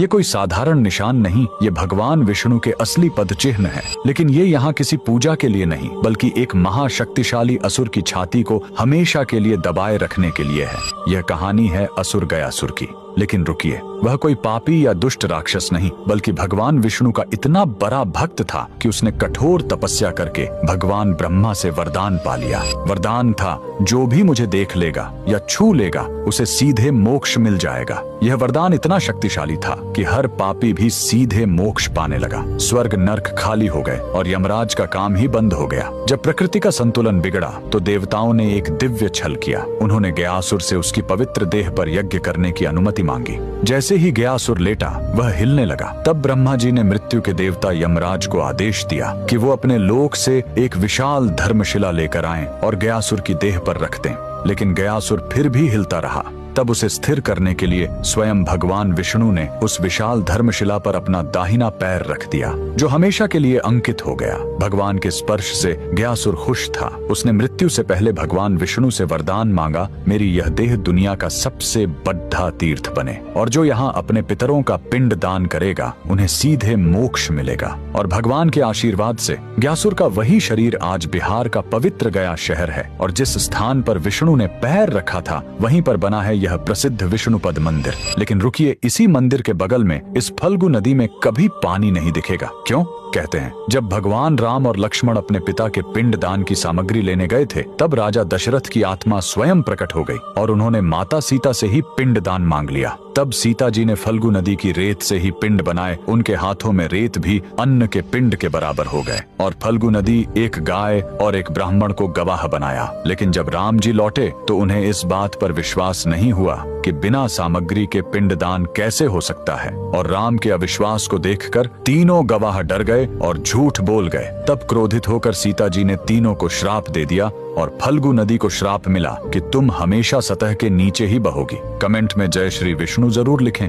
ये कोई साधारण निशान नहीं, ये भगवान विष्णु के असली पद चिन्ह है। लेकिन ये यहाँ किसी पूजा के लिए नहीं, बल्कि एक महाशक्तिशाली असुर की छाती को हमेशा के लिए दबाए रखने के लिए है। यह कहानी है असुर गयासुर की। लेकिन रुकिए, वह कोई पापी या दुष्ट राक्षस नहीं, बल्कि भगवान विष्णु का इतना बड़ा भक्त था कि उसने कठोर तपस्या करके भगवान ब्रह्मा से वरदान पा लिया। वरदान था, जो भी मुझे देख लेगा या छू लेगा उसे सीधे मोक्ष मिल जाएगा। यह वरदान इतना शक्तिशाली था कि हर पापी भी सीधे मोक्ष पाने लगा। स्वर्ग नर्क खाली हो गए और यमराज का काम ही बंद हो गया। जब प्रकृति का संतुलन बिगड़ा तो देवताओं ने एक दिव्य छल किया। उन्होंने गयासुर से उसकी पवित्र देह पर यज्ञ करने की अनुमति मांगी। जैसे ही गयासुर लेटा, वह हिलने लगा। तब ब्रह्मा जी ने मृत्यु के देवता यमराज को आदेश दिया कि वो अपने लोक से एक विशाल धर्मशिला लेकर आएं और गयासुर की देह पर रख दें। लेकिन गयासुर फिर भी हिलता रहा। तब उसे स्थिर करने के लिए स्वयं भगवान विष्णु ने उस विशाल धर्मशिला पर अपना दाहिना पैर रख दिया, जो हमेशा के लिए अंकित हो गया। भगवान के स्पर्श से गयासुर खुश था। उसने मृत्यु से पहले भगवान विष्णु से वरदान मांगा, मेरी यह देह दुनिया का सबसे बड़ा तीर्थ बने और जो यहाँ अपने पितरों का पिंड दान करेगा उन्हें सीधे मोक्ष मिलेगा। और भगवान के आशीर्वाद से गयासुर का वही शरीर आज बिहार का पवित्र गया शहर है। और जिस स्थान पर विष्णु ने पैर रखा था, वहीं पर बना है यह प्रसिद्ध विष्णुपद मंदिर। लेकिन रुकिए, इसी मंदिर के बगल में इस फल्गु नदी में कभी पानी नहीं दिखेगा। क्यों? कहते हैं, जब भगवान राम और लक्ष्मण अपने पिता के पिंड दान की सामग्री लेने गए थे, तब राजा दशरथ की आत्मा स्वयं प्रकट हो गई और उन्होंने माता सीता से ही पिंड दान मांग लिया। तब सीता जी ने फल्गु नदी की रेत से ही पिंड बनाए। उनके हाथों में रेत भी अन्न के पिंड के बराबर हो गए और फल्गु नदी एक गाय और एक ब्राह्मण को गवाह बनाया। लेकिन जब राम जी लौटे तो उन्हें इस बात पर विश्वास नहीं हुआ कि बिना सामग्री के पिंड दान कैसे हो सकता है। और राम के अविश्वास को देखकर तीनों गवाह डर गए और झूठ बोल गए। तब क्रोधित होकर सीता जी ने तीनों को श्राप दे दिया और फल्गु नदी को श्राप मिला कि तुम हमेशा सतह के नीचे ही बहोगी। कमेंट में जय श्री विष्णु जरूर लिखें।